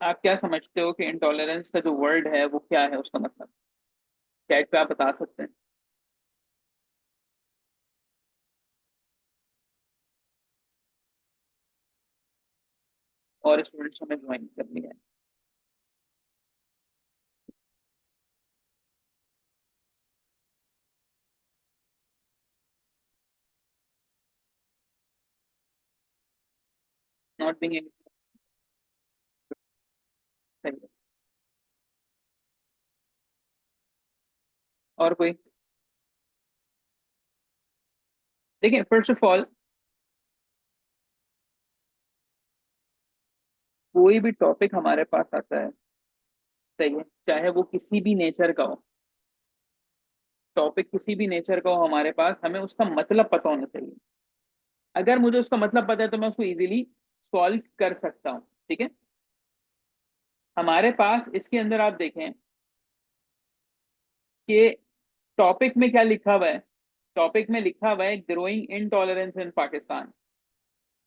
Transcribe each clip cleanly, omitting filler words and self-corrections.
आप क्या समझते हो कि इंटॉलरेंस का जो वर्ड है वो क्या है, उसका मतलब चैट पे आप बता सकते हैं। और स्टूडेंट्स हमें ज्वाइन करनी है। नॉट बीइंग सही है। और कोई। देखिए फर्स्ट ऑफ ऑल, कोई भी टॉपिक हमारे पास आता है, सही है, चाहे वो किसी भी नेचर का हो, टॉपिक किसी भी नेचर का हो हमारे पास, हमें उसका मतलब पता होना चाहिए। अगर मुझे उसका मतलब पता है तो मैं उसको इजीली सॉल्व कर सकता हूँ। ठीक है। हमारे पास इसके अंदर आप देखें कि टॉपिक में क्या लिखा हुआ है। टॉपिक में लिखा हुआ है ग्रोइंग इनटॉलरेंस इन पाकिस्तान।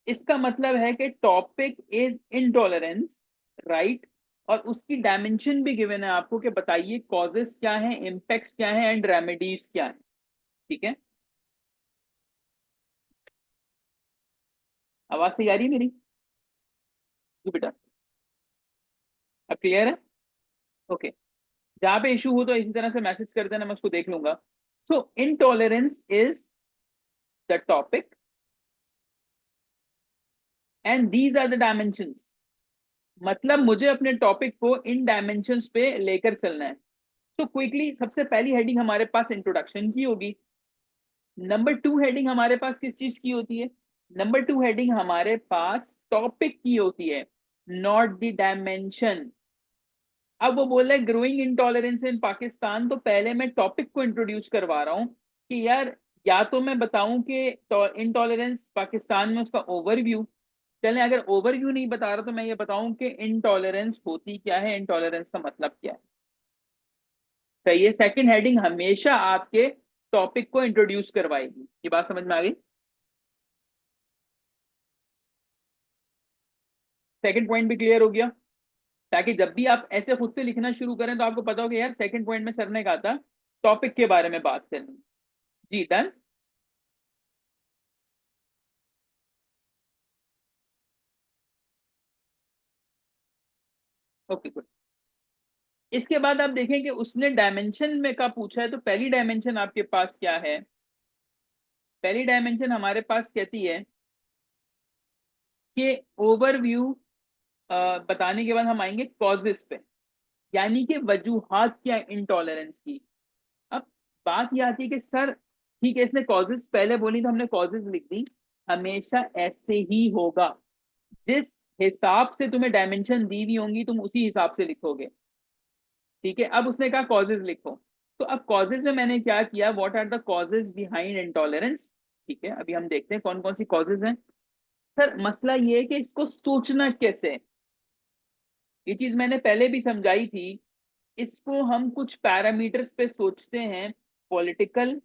इसका मतलब है कि टॉपिक इज इनटॉलरेंस, राइट। और उसकी डायमेंशन भी गिवन है आपको कि बताइए कॉजेस क्या है, इम्पैक्ट्स क्या है एंड रेमेडीज क्या है। ठीक है। आवाज सही आ रही है मेरी? जी बेटा। अब क्लियर है? ओके। जहां पे इशू हो तो इसी तरह से मैसेज कर देना, मैं उसको देख लूंगा। So intolerance is the topic and these are the dimensions. मतलब मुझे अपने टॉपिक को इन डायमेंशंस पे लेकर चलना है। तो क्विकली सबसे पहली हेडिंग हमारे पास इंट्रोडक्शन की होगी। नंबर टू हेडिंग हमारे पास किस चीज की होती है? नंबर टू हेडिंग हमारे पास टॉपिक की होती है, नॉट द डायमेंशन। अब वो बोल रहा है ग्रोइंग इंटॉलरेंस इन पाकिस्तान, तो पहले मैं टॉपिक को इंट्रोड्यूस करवा रहा हूँ कि यार, या तो मैं बताऊं कि इंटॉलरेंस पाकिस्तान में उसका ओवरव्यू। चलें, अगर ओवरव्यू नहीं बता रहा तो मैं ये बताऊं कि इंटॉलरेंस होती क्या है, इंटॉलरेंस का मतलब क्या है। सही है। सेकंड हेडिंग हमेशा आपके टॉपिक को इंट्रोड्यूस करवाएगी। ये बात समझ में आ गई? सेकंड पॉइंट भी क्लियर हो गया, ताकि जब भी आप ऐसे खुद से लिखना शुरू करें तो आपको पता हो कि यार सेकंड पॉइंट में सर ने कहा था टॉपिक के बारे में बात करनी। जी डन। Okay good. इसके बाद आप देखें कि उसने डायमेंशन में का पूछा है, तो पहली डायमेंशन आपके पास क्या है? पहली डायमेंशन हमारे पास कहती है कि ओवरव्यू बताने के बाद हम आएंगे कॉजेस पे, यानी कि वजूहात क्या इंटॉलरेंस की। अब बात ये आती है कि सर ठीक है, इसने कॉजेस पहले बोली तो हमने कॉजेस लिख दी। हमेशा ऐसे ही होगा, जिस हिसाब से तुम्हें डायमेंशन दी हुई होंगी तुम उसी हिसाब से लिखोगे। ठीक है। अब उसने कहा कॉजेज लिखो। तो अब कॉजेज में मैंने क्या किया, what are the causes behind intolerance. ठीक है, अभी हम देखते हैं कौन कौन सी कॉजेज हैं। सर मसला ये है कि इसको सोचना कैसे है। ये चीज मैंने पहले भी समझाई थी। इसको हम कुछ पैरामीटर्स पे सोचते हैं, पॉलिटिकल,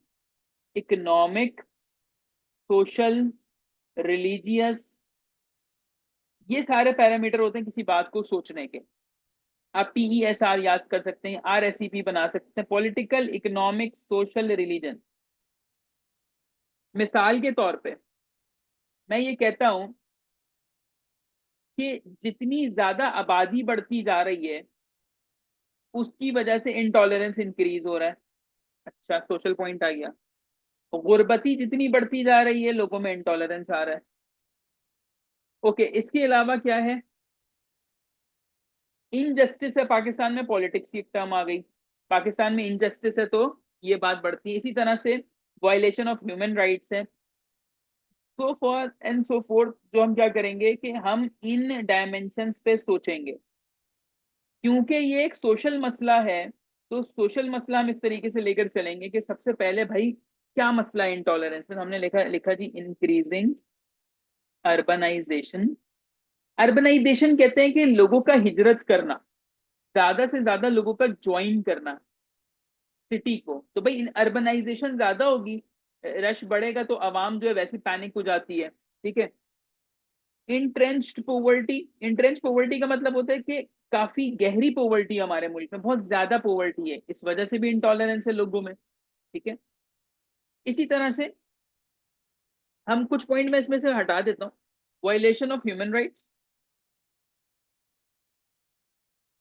इकोनॉमिक, सोशल, रिलीजियस। ये सारे पैरामीटर होते हैं किसी बात को सोचने के। आप PESR याद कर सकते हैं, RSEP बना सकते हैं, पॉलिटिकल, इकोनॉमिक, सोशल, रिलीजन। मिसाल के तौर पे मैं ये कहता हूं कि जितनी ज्यादा आबादी बढ़ती जा रही है उसकी वजह से इंटॉलरेंस इंक्रीज हो रहा है। अच्छा, सोशल पॉइंट आ गया। गुर्बती जितनी बढ़ती जा रही है लोगों में इंटॉलरेंस आ रहा है। ओके, इसके अलावा क्या है? इनजस्टिस है पाकिस्तान में, पॉलिटिक्स की एक टर्म आ गई। पाकिस्तान में इनजस्टिस है तो ये बात बढ़ती है। इसी तरह से वायलेशन ऑफ ह्यूमन राइट्स है, so for and so fourth. जो हम क्या करेंगे कि हम इन डायमेंशंस पे सोचेंगे, क्योंकि ये एक सोशल मसला है। तो सोशल मसला हम इस तरीके से लेकर चलेंगे कि सबसे पहले भाई क्या मसला है इंटॉलरेंस में। हमने लिखा लिखा जी इंक्रीजिंग अर्बनाइजेशन। अर्बनाइजेशन कहते हैं कि लोगों का हिजरत करना, ज्यादा से ज्यादा लोगों का ज्वाइन करना सिटी को। तो भाई अर्बनाइजेशन ज्यादा होगी, रश बढ़ेगा तो आवाम जो है वैसे पैनिक हो जाती है। ठीक है। इंट्रेंच्ड पोवर्टी, इंट्रेंच पोवर्टी का मतलब होता है कि काफी गहरी पोवर्टी हमारे मुल्क में, बहुत ज्यादा पोवर्टी है, इस वजह से भी इंटॉलरेंस है लोगों में। ठीक है, इसी तरह से हम कुछ पॉइंट में इसमें से हटा देता हूँ। वायलेशन ऑफ ह्यूमन राइट्स,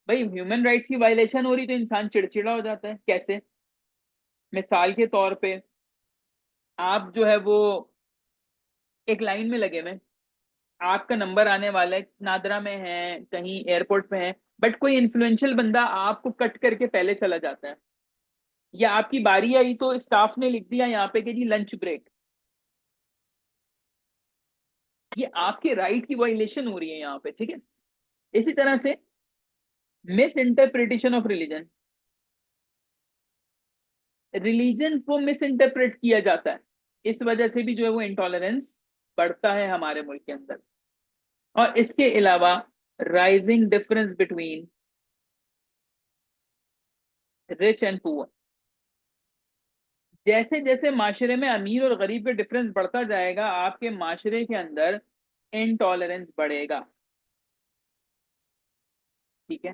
भाई ह्यूमन राइट्स की वायलेशन हो रही तो इंसान चिड़चिड़ा हो जाता है। कैसे? मिसाल के तौर पे, आप जो है वो एक लाइन में लगे में, आपका नंबर आने वाला है, नादरा में है, कहीं एयरपोर्ट पे है, बट कोई इन्फ्लुएंशियल बंदा आपको कट करके पहले चला जाता है, या आपकी बारी आई तो स्टाफ ने लिख दिया यहाँ पे कि जी लंच ब्रेक। ये आपके राइट की वायलेशन हो रही है यहाँ पे। ठीक है, इसी तरह से miss interpretation of religion, religion को मिस इंटरप्रेट किया जाता है, इस वजह से भी जो है वो इंटॉलरेंस बढ़ता है हमारे मुल्क के अंदर। और इसके अलावा rising difference between rich and poor, जैसे जैसे माशरे में अमीर और गरीब का डिफरेंस बढ़ता जाएगा, आपके माशरे के अंदर इनटॉलरेंस बढ़ेगा। ठीक है,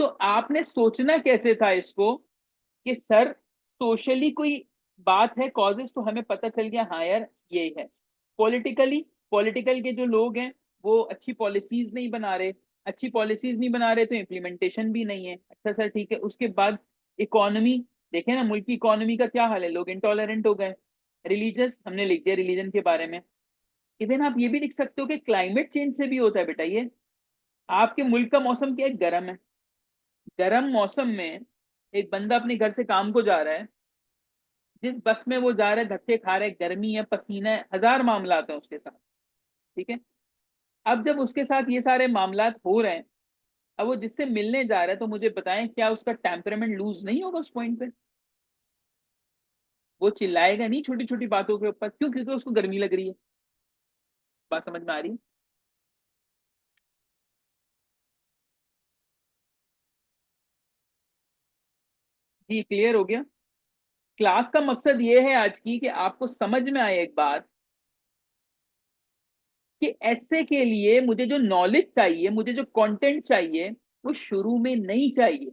तो आपने सोचना कैसे था इसको कि सर सोशली कोई बात है, कॉजेस तो हमें पता चल गया, हाँ यार ये है। पॉलिटिकली, पॉलिटिकल के जो लोग हैं वो अच्छी पॉलिसीज नहीं बना रहे, अच्छी पॉलिसीज नहीं बना रहे तो इम्प्लीमेंटेशन भी नहीं है। अच्छा सर ठीक है, उसके बाद इकोनॉमी, देखें ना मुल्क की इकोनॉमी का क्या हाल है, लोग इंटॉलरेंट हो गए। रिलीजियस, हमने लिख दिया रिलीजन के बारे में। इवन आप ये भी लिख सकते हो कि क्लाइमेट चेंज से भी होता है बेटा ये। आपके मुल्क का मौसम क्या है, गर्म है, गर्म मौसम में एक बंदा अपने घर से काम को जा रहा है, जिस बस में वो जा रहे, धक्के खा रहे, गर्मी है, पसीना है, हजार मामला हैं उसके साथ। ठीक है, अब जब उसके साथ ये सारे मामला हो रहे हैं, अब वो जिससे मिलने जा रहा है, तो मुझे बताएं क्या उसका टेम्परामेंट लूज नहीं होगा उस पॉइंट पे? वो चिल्लाएगा नहीं छोटी छोटी बातों के ऊपर, क्यों? क्योंकि उसको गर्मी लग रही है। बात समझ में आ रही है? जी क्लियर हो गया। क्लास का मकसद ये है आज की कि आपको समझ में आए एक बात, कि ऐसे के लिए मुझे जो नॉलेज चाहिए, मुझे जो कंटेंट चाहिए, वो शुरू में नहीं चाहिए।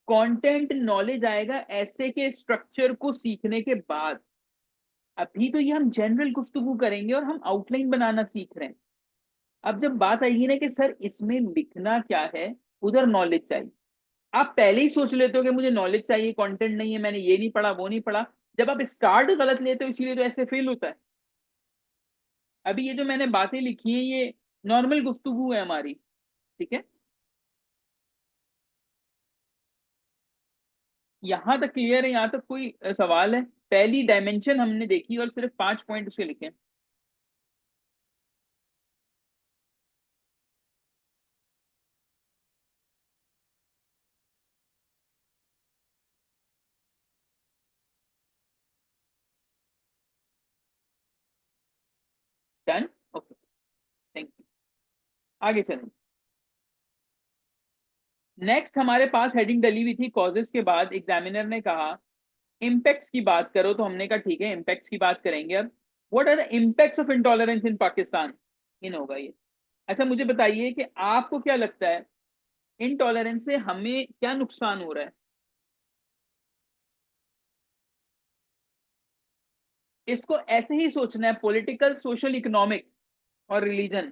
कंटेंट नॉलेज आएगा ऐसे के स्ट्रक्चर को सीखने के बाद। अभी तो ये हम जनरल गुफ्तगू करेंगे और हम आउटलाइन बनाना सीख रहे हैं। अब जब बात आएगी ना कि सर इसमें लिखना क्या है, उधर नॉलेज चाहिए। आप पहले ही सोच लेते हो कि मुझे नॉलेज चाहिए, कंटेंट नहीं है, मैंने ये नहीं पढ़ा वो नहीं पढ़ा। जब आप स्टार्ट गलत लेते हो, इसीलिए तो ऐसे फेल होता है। अभी ये जो मैंने बातें लिखी हैं, ये नॉर्मल गुफ्तगू है हमारी। ठीक है, यहां तक क्लियर है? यहां तक कोई सवाल है? पहली डायमेंशन हमने देखी और सिर्फ 5 पॉइंट उसके लिखे। Done, okay, thank you. आगे चलें। नेक्स्ट हमारे पास हेडिंग डली हुई थी कॉजेस के बाद, एग्जामिनर ने कहा इम्पैक्ट्स की बात करो, तो हमने कहा ठीक है इम्पैक्ट्स की बात करेंगे अब। What are the impacts of intolerance in Pakistan? इन होगा ये। अच्छा मुझे बताइए कि आपको क्या लगता है, इनटॉलरेंस से हमें क्या नुकसान हो रहा है? इसको ऐसे ही सोचना है, पॉलिटिकल, सोशल, इकोनॉमिक और रिलीजन।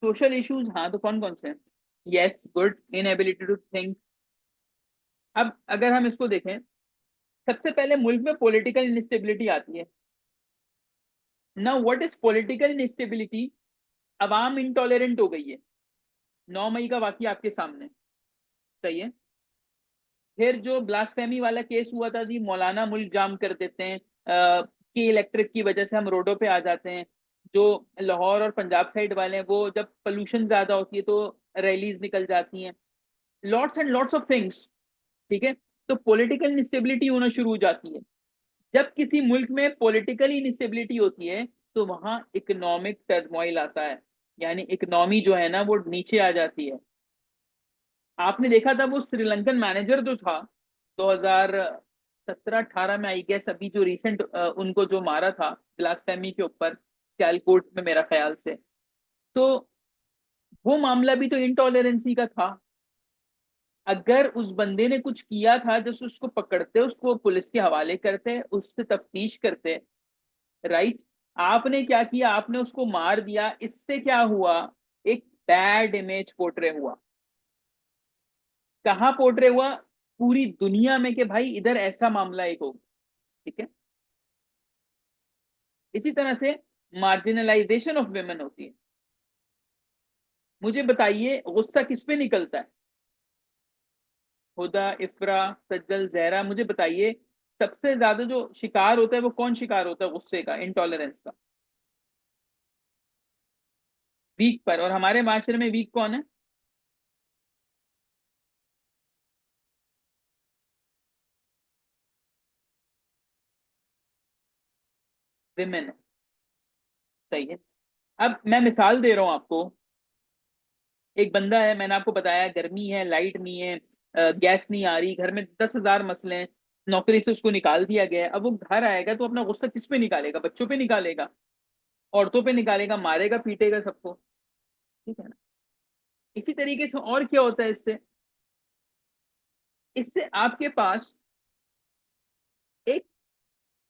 सोशल इश्यूज, हाँ तो कौन कौन से हैं? Yes good, inability to think. अब अगर हम इसको देखें, सबसे पहले मुल्क में पॉलिटिकल इंस्टेबिलिटी आती है। ना what is political instability? Awam intolerant हो गई है। 9 मई का वाकया आपके सामने, सही है। फिर जो ब्लास्फेमी वाला केस हुआ था जी, मौलाना मुल्क जाम कर देते हैं, की इलेक्ट्रिक की वजह से हम रोडों पे आ जाते हैं। जो लाहौर और पंजाब साइड वाले हैं, वो जब पोल्यूशन ज्यादा होती है तो रैलीज निकल जाती हैं, lots and lots of things. ठीक है, तो पॉलिटिकल इंस्टेबिलिटी होना शुरू हो जाती है। जब किसी मुल्क में पॉलिटिकल इंस्टेबिलिटी होती है, तो वहां इकोनॉमिक टर्मोइल आता है, यानी इकोनॉमी जो है ना वो नीचे आ जाती है। आपने देखा था वो श्रीलंकन मैनेजर जो था 2017-18 में, आई गेस, अभी जो रिसेंट उनको जो मारा था ब्लास्फेमी के ऊपर सियालकोट में मेरा ख्याल से, तो वो मामला भी तो इंटॉलरेंसी का था। अगर उस बंदे ने कुछ किया था, जैसे उसको पकड़ते, उसको पुलिस के हवाले करते, उससे तफ्तीश करते, राइट। आपने क्या किया, आपने उसको मार दिया, इससे क्या हुआ, एक बैड इमेज पोर्ट्रे हुआ। कहाँ पोर्ट्रे हुआ? पूरी दुनिया में कि भाई इधर ऐसा मामला एक हो। ठीक है। इसी तरह से मार्जिनलाइजेशन ऑफ वेमेन होती है। मुझे बताइए गुस्सा किस पे निकलता है? हुदा, इफ्रा, सज्जल, जहरा, मुझे बताइए सबसे ज्यादा जो शिकार होता है वो कौन शिकार होता है गुस्से का, इंटॉलरेंस का? वीक पर। और हमारे माशरे में वीक कौन है? विमेन है। सही है। अब मैं मिसाल दे रहा हूं आपको। एक बंदा है, मैंने आपको बताया, गर्मी है, लाइट नहीं है, गैस नहीं आ रही, घर में 10,000 मसले हैं, नौकरी से उसको निकाल दिया गया है। अब वो घर आएगा तो अपना गुस्सा किस पे निकालेगा? बच्चों पे निकालेगा, औरतों पे निकालेगा, मारेगा पीटेगा सबको। ठीक है ना? इसी तरीके से और क्या होता है इससे? इससे आपके पास एक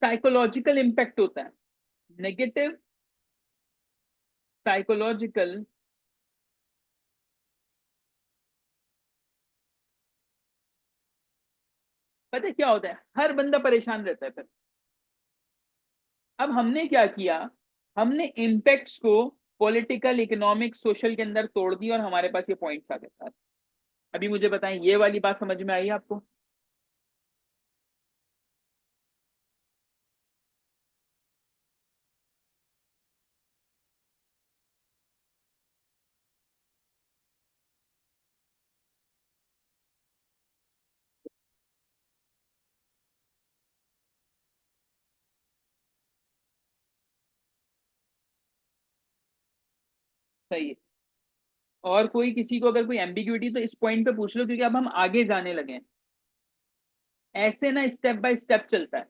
साइकोलॉजिकल इम्पैक्ट होता है, नेगेटिव साइकोलॉजिकल। पता है क्या होता है? हर बंदा परेशान रहता है फिर। अब हमने क्या किया, हमने इम्पैक्ट्स को पॉलिटिकल, इकोनॉमिक, सोशल के अंदर तोड़ दिया और हमारे पास ये पॉइंट्स आ गए सारे। अभी मुझे बताएं, ये वाली बात समझ में आई आपको? सही है। और कोई किसी को अगर कोई एम्बिग्युइटी तो इस पॉइंट पे पूछ लो, क्योंकि अब हम आगे जाने लगे हैं। ऐसे ना स्टेप बाय स्टेप चलता है।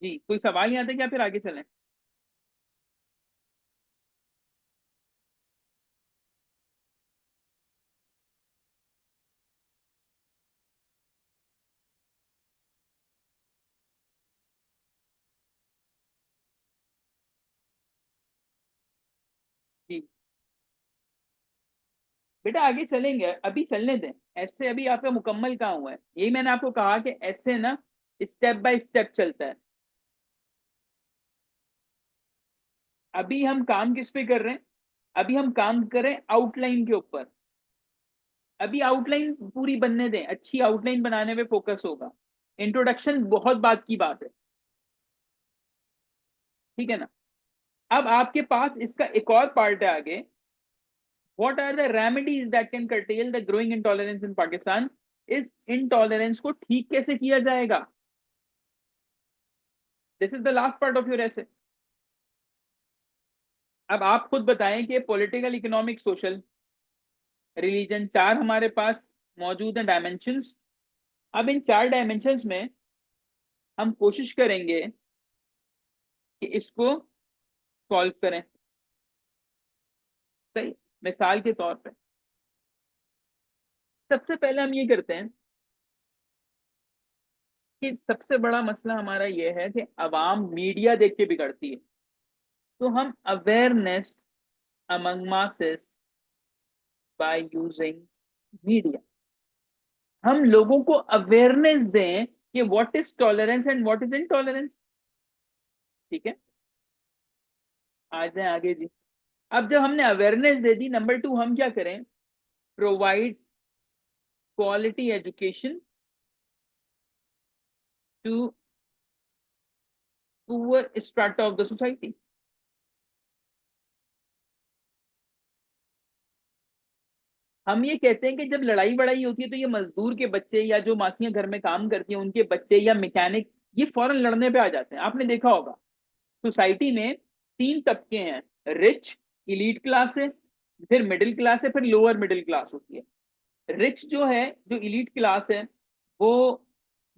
जी, कोई सवाल यहाँ था क्या, फिर आगे चलें? जी बेटा, आगे चलेंगे, अभी चलने दें। ऐसे अभी आपका मुकम्मल कहाँ हुआ है? यही मैंने आपको कहा कि ऐसे ना स्टेप बाय स्टेप चलता है। अभी हम काम किस पे कर रहे हैं? अभी हम काम कर रहे हैं आउटलाइन के ऊपर। अभी आउटलाइन पूरी बनने दें, अच्छी आउटलाइन बनाने पे फोकस होगा। इंट्रोडक्शन बहुत बात की बात है। ठीक है ना? अब आपके पास इसका एक और पार्ट है आगे। What are the remedies that can curtail the growing intolerance in Pakistan? इस इंटॉलरेंस को ठीक कैसे किया जाएगा? This is the last part of your essay. अब आप खुद बताएं कि पॉलिटिकल, इकोनॉमिक, सोशल, रिलीजन, चार हमारे पास मौजूद हैं डायमेंशंस। अब इन चार डायमेंशंस में हम कोशिश करेंगे कि इसको सॉल्व करें। सही। मिसाल के तौर पे सबसे पहले हम ये करते हैं कि सबसे बड़ा मसला हमारा ये है कि अवाम मीडिया देख के बिगड़ती है। तो हम awareness among masses by using media, हम लोगों को अवेयरनेस दें कि what is tolerance and what is intolerance. ठीक है। आ जाए आगे जी। अब जब हमने अवेयरनेस दे दी, नंबर टू हम क्या करें? Provide quality education to poor strata of the society. हम ये कहते हैं कि जब लड़ाई बड़ाई होती है तो ये मजदूर के बच्चे या जो मासियां घर में काम करती हैं उनके बच्चे या मैकेनिक ये फौरन लड़ने पे आ जाते हैं। आपने देखा होगा सोसाइटी में तीन तबके हैं, रिच, इलीट क्लास है, फिर मिडिल क्लास है, फिर लोअर मिडिल क्लास होती है। रिच जो है, जो इलीट क्लास है, वो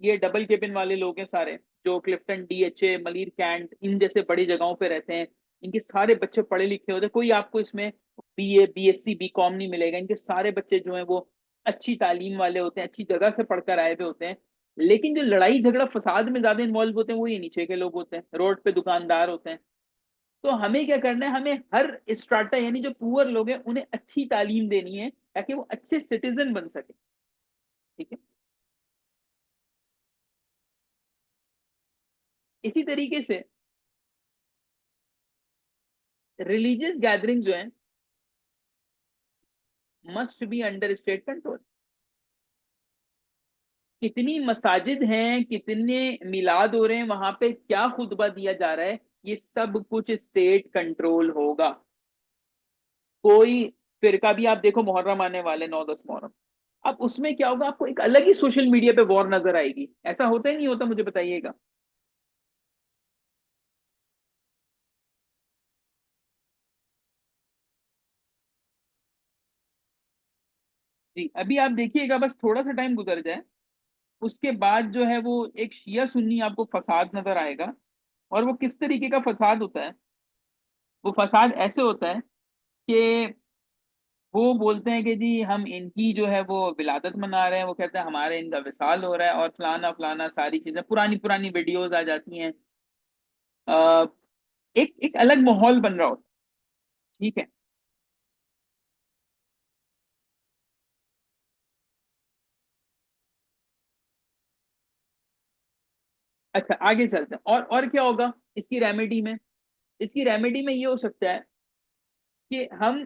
ये डबल केबिन वाले लोग हैं सारे, जो क्लिफ्टन, डीएचए, मलीर कैंट, इन जैसे बड़ी जगहों पे रहते हैं। इनके सारे बच्चे पढ़े लिखे होते हैं, कोई आपको इसमें बीए, बीएससी, बीकॉम नहीं मिलेगा। इनके सारे बच्चे जो हैं वो अच्छी तालीम वाले होते हैं, अच्छी जगह से पढ़कर आए हुए होते हैं। लेकिन जो लड़ाई झगड़ा फसाद में ज्यादा इन्वॉल्व होते हैं वो ये नीचे के लोग होते हैं, रोड पे दुकानदार होते हैं। तो हमें क्या करना है, हमें हर स्ट्राटा यानी जो पुअर लोग हैं उन्हें अच्छी तालीम देनी है ताकि वो अच्छे सिटीजन बन सके। ठीक है। इसी तरीके से रिलीजियस गैदरिंग जो है must be under state control. कितनी मसाजिद हैं, कितने मिलाद हो रहे हैं, वहां पे क्या खुतबा दिया जा रहा है, ये सब कुछ स्टेट कंट्रोल होगा। कोई फिरका भी आप देखो, मुहर्रम आने वाले 9-10 मुहर्रम, अब उसमें क्या होगा, आपको एक अलग ही सोशल मीडिया पे वॉर नजर आएगी। ऐसा होता ही नहीं होता, मुझे बताइएगा। जी, अभी आप देखिएगा, बस थोड़ा सा टाइम गुजर जाए, उसके बाद जो है वो एक शिया सुन्नी आपको फसाद नजर आएगा। और वो किस तरीके का फसाद होता है, वो फसाद ऐसे होता है कि वो बोलते हैं कि जी हम इनकी जो है वो विलादत मना रहे हैं, वो कहते हैं हमारे इनका विसाल हो रहा है, और फलाना फलाना सारी चीजें, पुरानी पुरानी वीडियोस आ जाती हैं। आ, एक एक अलग माहौल बन रहा होता है। ठीक है। अच्छा, आगे चलते हैं, और क्या होगा इसकी रेमेडी में। इसकी रेमेडी में ये हो सकता है कि हम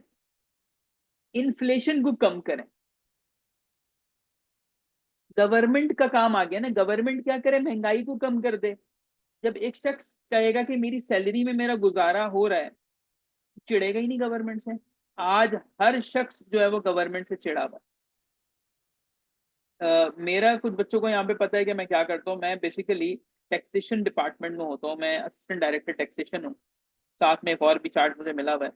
इन्फ्लेशन को कम करें। गवर्नमेंट का काम आ गया ना, गवर्नमेंट क्या करे, महंगाई को कम कर दे। जब एक शख्स कहेगा कि मेरी सैलरी में मेरा गुजारा हो रहा है, चिढ़ेगा ही नहीं गवर्नमेंट से। आज हर शख्स जो है वो गवर्नमेंट से चिढ़ा हुआ है। मेरा कुछ बच्चों को यहाँ पे पता है कि मैं क्या करता हूँ। मैं बेसिकली टैक्सेशन डिपार्टमेंट में होता हूँ, मैं असिस्टेंट डायरेक्टर टैक्सेशन हूँ। साथ में एक और भी चार्ट मुझे मिला हुआ है।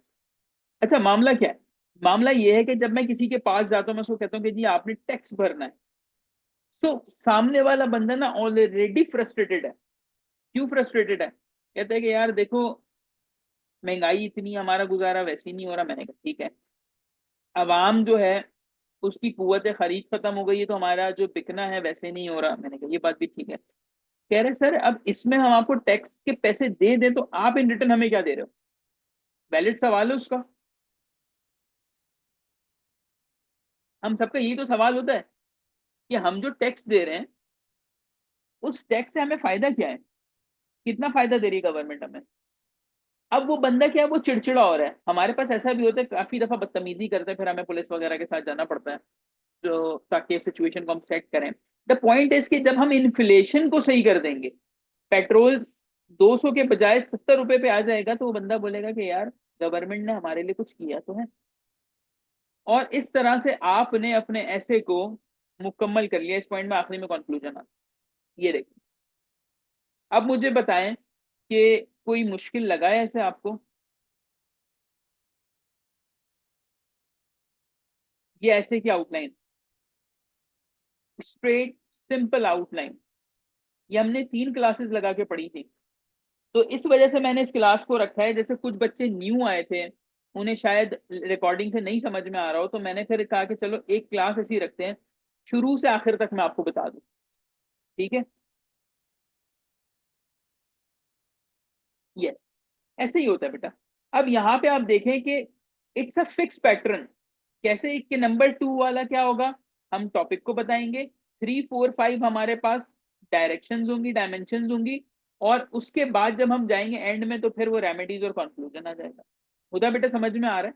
अच्छा, मामला क्या है, मामला ये है कि जब मैं किसी के पास जाता हूँ, मैं उसको कहता हूँ कि जी आपने टैक्स भरना है, तो सामने वाला बंदा ना ऑलरेडी फ्रस्ट्रेटेड है। क्यों फ्रस्ट्रेटेड है, कहता है कि यार देखो, महंगाई इतनी है, हमारा गुजारा वैसे ही नहीं हो रहा। मैंने कहा ठीक है, अवाम जो है उसकी कुव्वत खरीद खत्म हो गई है, तो हमारा जो बिकना है वैसे नहीं हो रहा। मैंने कहा ये बात भी ठीक है। कह रहे सर अब इसमें हम आपको टैक्स के पैसे दे दें तो आप इन रिटर्न हमें क्या दे रहे हो। वैलिड सवाल है उसका। हम सबका यही तो सवाल होता है कि हम जो टैक्स दे रहे हैं उस टैक्स से हमें फायदा क्या है, कितना फायदा दे रही है गवर्नमेंट हमें। अब वो बंदा क्या है, वो चिड़चिड़ा हो रहा है। हमारे पास ऐसा भी होता है, काफी दफा बदतमीजी करते हैं, फिर हमें पुलिस वगैरह के साथ जाना पड़ता है, जो ताकि सिचुएशन को हम सेट करें। द पॉइंट इज कि जब हम इन्फ्लेशन को सही कर देंगे, पेट्रोल 200 के बजाय 70 रुपए पे आ जाएगा, तो वो बंदा बोलेगा कि यार गवर्नमेंट ने हमारे लिए कुछ किया तो है। और इस तरह से आपने अपने ऐसे को मुकम्मल कर लिया। इस पॉइंट में आखिरी में कंक्लूजन आता है। ये देखिए, अब मुझे बताएं कि कोई मुश्किल लगा है ऐसे आपको। ये ऐसे की आउटलाइन, स्ट्रेट सिंपल आउटलाइन, ये हमने 3 क्लासेस लगा के पढ़ी थी। तो इस वजह से मैंने इस क्लास को रखा है, जैसे कुछ बच्चे न्यू आए थे, उन्हें शायद रिकॉर्डिंग से नहीं समझ में आ रहा हो, तो मैंने फिर कहा कि चलो एक क्लास ऐसी रखते हैं, शुरू से आखिर तक मैं आपको बता दूं। ठीक है। यस, ऐसे ही होता है बेटा। अब यहाँ पे आप देखें कि इट्स अ फिक्स पैटर्न। कैसे कि नंबर 2 वाला क्या होगा, हम टॉपिक को बताएंगे, 3, 4, 5 हमारे पास डायरेक्शंस होंगी, डायमेंशंस होंगी, और उसके बाद जब हम जाएंगे एंड में तो फिर वो रेमेडीज और कंक्लूजन आ जाएगा। खुदा बेटा समझ में आ रहा है।